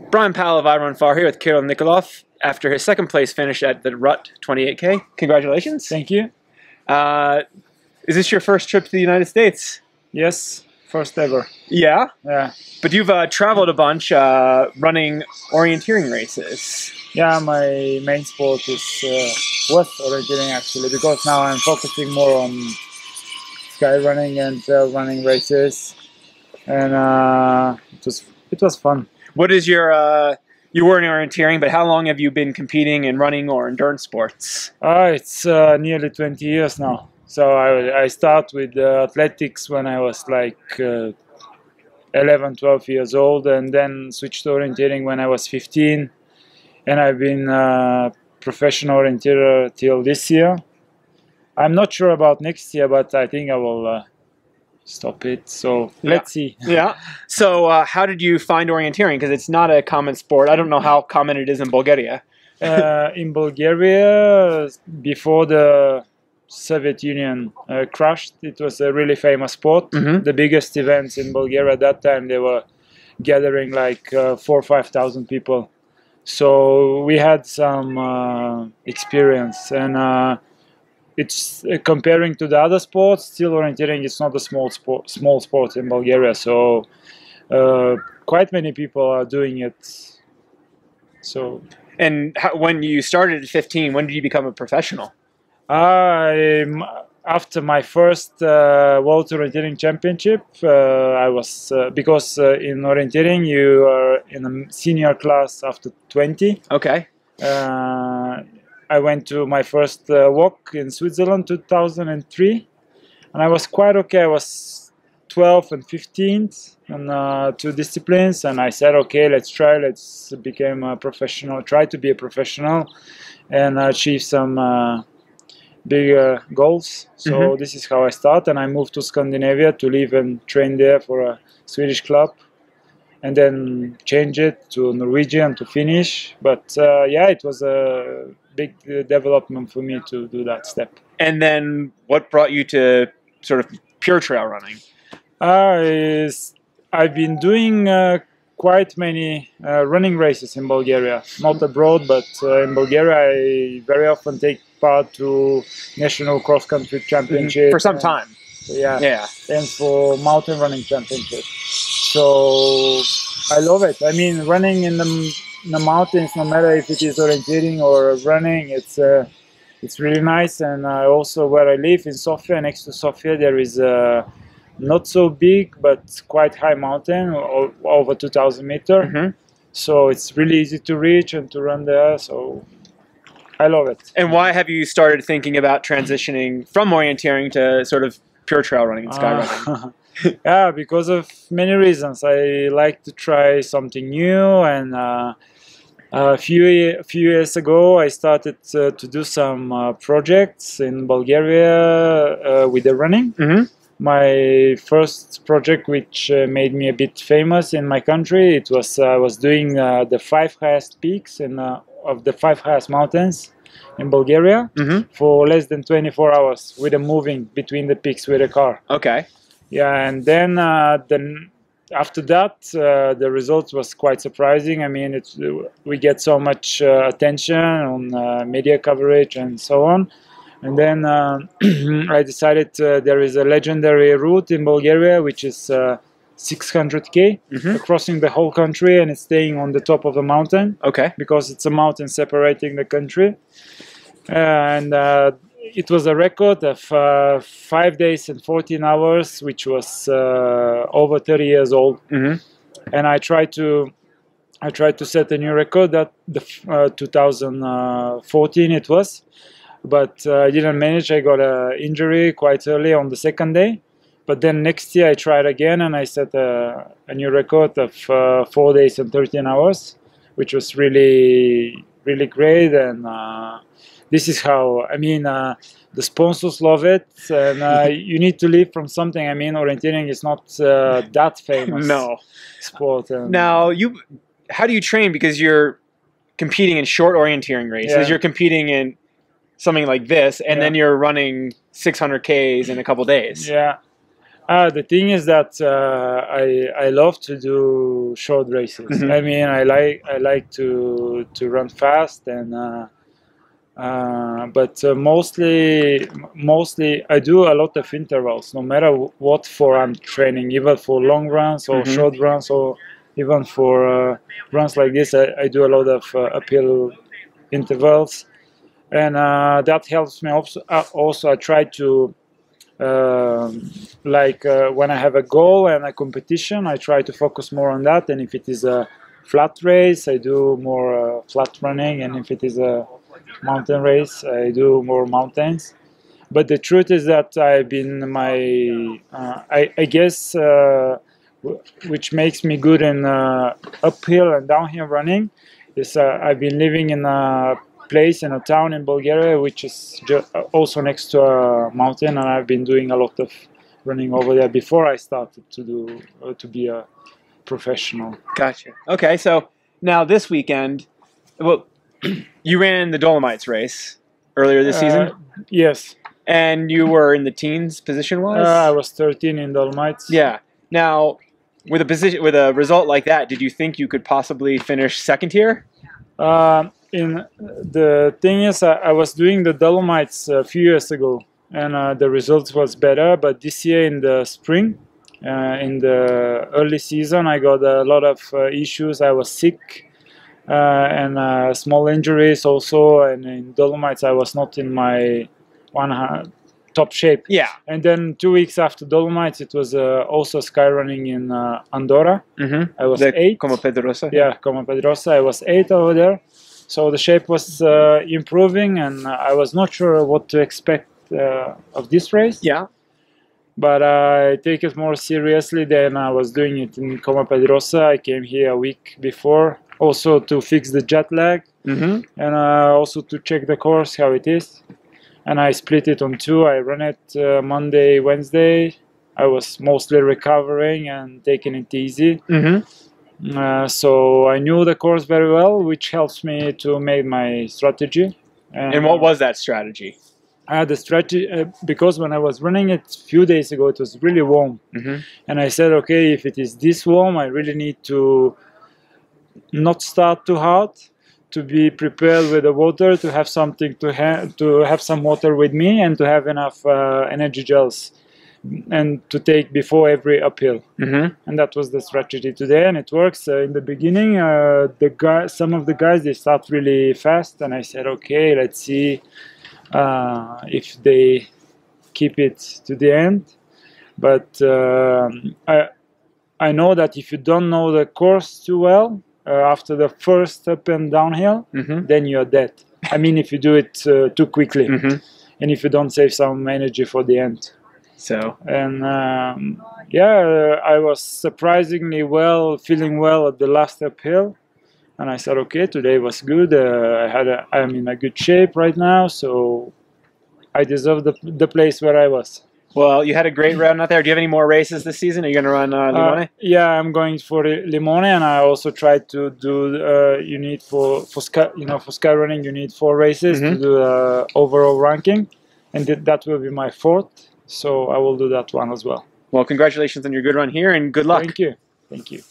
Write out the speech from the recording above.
Brian Powell of I Run Far here with Kiril Nikolov after his second place finish at the Rut 28k. Congratulations. Thank you. Is this your first trip to the United States? Yes, first ever. Yeah? Yeah. But you've traveled a bunch running orienteering races. Yeah, my main sport is was orienteering actually, because now I'm focusing more on sky running and trail running races, and it was fun. What is your you were in orienteering, but how long have you been competing in running or endurance sports? It's nearly 20 years now. So I start with athletics when I was like 11, 12 years old, and then switched to orienteering when I was 15. And I've been a professional orienteer till this year. I'm not sure about next year, but I think I will stop it. So let's see. Yeah. So how did you find orienteering? Because it's not a common sport. I don't know how common it is in Bulgaria. In Bulgaria, before the Soviet Union crashed, it was a really famous sport. Mm-hmm. The biggest events in Bulgaria at that time, they were gathering like 4,000 or 5,000 people. So we had some experience, and it's comparing to the other sports. Still, orienteering is not a small sport in Bulgaria. So quite many people are doing it. So. And when you started at 15, when did you become a professional? After my first World Orienteering Championship, I was because in orienteering you are in a senior class after 20. Okay. I went to my first walk in Switzerland 2003, and I was quite okay. I was 12th and 15th in two disciplines, and I said, okay, let's become a professional, try to be a professional, and achieve some big goals. So Mm-hmm. this is how I start, and I moved to Scandinavia to live and train there for a Swedish club, and then change it to Norwegian to finish. But yeah, it was a big development for me to do that step. And then what brought you to sort of pure trail running? I've been doing quite many running races in Bulgaria, not abroad, but in Bulgaria I very often take part to national cross-country championship. For some time. Yeah, and for mountain running championship. So I love it. I mean, running in the mountains, no matter if it is orienteering or running, it's really nice. And also where I live in Sofia, next to Sofia, there is a not so big but quite high mountain, over 2,000 meters. Mm-hmm. So it's really easy to reach and to run there. So I love it. And why have you started thinking about transitioning from orienteering to sort of pure trail running and sky running? Yeah, because of many reasons. I like to try something new, and a few years ago I started to do some projects in Bulgaria with the running. Mm-hmm. My first project, which made me a bit famous in my country, it was I was doing the 5 highest peaks of the 5 highest mountains in Bulgaria. Mm-hmm. For less than 24 hours with a moving between the peaks with a car. Okay. Yeah, and then after that, the results was quite surprising. I mean, we get so much attention on media coverage and so on. And then I decided there is a legendary route in Bulgaria, which is 600k, Mm-hmm. crossing the whole country, and it's staying on the top of the mountain. Okay. Because it's a mountain separating the country. And it was a record of 5 days and 14 hours, which was over 30 years old. Mm-hmm. And I tried to set a new record that the 2014 it was, but I didn't manage. I got an injury quite early on the second day. But then next year I tried again, and I set a new record of 4 days and 13 hours, which was really, really great. And this is how, I mean, the sponsors love it, and you need to live from something. I mean, orienteering is not that famous sport. Now, how do you train? Because you're competing in short orienteering races. Yeah. You're competing in something like this, and then you're running 600 Ks in a couple days. Yeah. The thing is that I love to do short races. Mhm. I mean, I like to run fast and but mostly I do a lot of intervals, no matter what for I'm training, even for long runs or Mhm. short runs or even for runs like this. I do a lot of uphill intervals, and that helps me. Also, I try to when I have a goal and a competition, I try to focus more on that. And if it is a flat race, I do more flat running, and if it is a mountain race, I do more mountains. But the truth is that I've been I guess which makes me good in uphill and downhill running is I've been living in a place in a town in Bulgaria which is also next to a mountain, and I've been doing a lot of running over there before I started to be a professional. Gotcha. Okay, so now this weekend, well, you ran the Dolomites race earlier this season, Yes. and you were in the teens I position-wise. was 13 in Dolomites. Yeah. Now, with a result like that, did you think you could possibly finish second here? The thing is, I was doing the Dolomites a few years ago, and the results was better. But this year in the spring, in the early season, I got a lot of issues. I was sick and small injuries also. And in Dolomites, I was not in my top shape. Yeah. And then 2 weeks after Dolomites, it was also skyrunning in Andorra. Mm-hmm. I was 8. Como Pedrosa. Yeah, Como Pedrosa. I was 8 over there. So the shape was improving, and I was not sure what to expect of this race. Yeah. But I take it more seriously than I was doing it in Como Pedrosa. I came here a week before, also to fix the jet lag, Mm-hmm. and also to check the course, how it is. And I split it on 2. I ran it Monday, Wednesday. I was mostly recovering and taking it easy. Mm-hmm. So I knew the course very well, which helps me to make my strategy. And what was that strategy? The strategy, because when I was running it a few days ago, it was really warm. Mm-hmm. And I said, okay, if it is this warm, I really need to not start too hard, to be prepared with the water, to have something to have some water with me, and to have enough energy gels, and to take before every uphill. Mm-hmm. And that was the strategy today, and it works. In the beginning, some of the guys, they start really fast, and I said, okay, let's see if they keep it to the end. But I know that if you don't know the course too well, after the first up and downhill, Mm-hmm. then you're dead. I mean, if you do it too quickly, Mm-hmm. and if you don't save some energy for the end. So. And I was surprisingly feeling well at the last uphill, and I said, okay, today was good. I'm in a good shape right now, so I deserve the place where I was. Well, you had a great round out there. Do you have any more races this season? Are you going to run Limone? Yeah, I'm going for Limone, and I also tried to do. You need for sky running, you need 4 races Mm-hmm. to do overall ranking, and that will be my 4th. So I will do that one as well. Well, congratulations on your good run here, and good luck. Thank you. Thank you.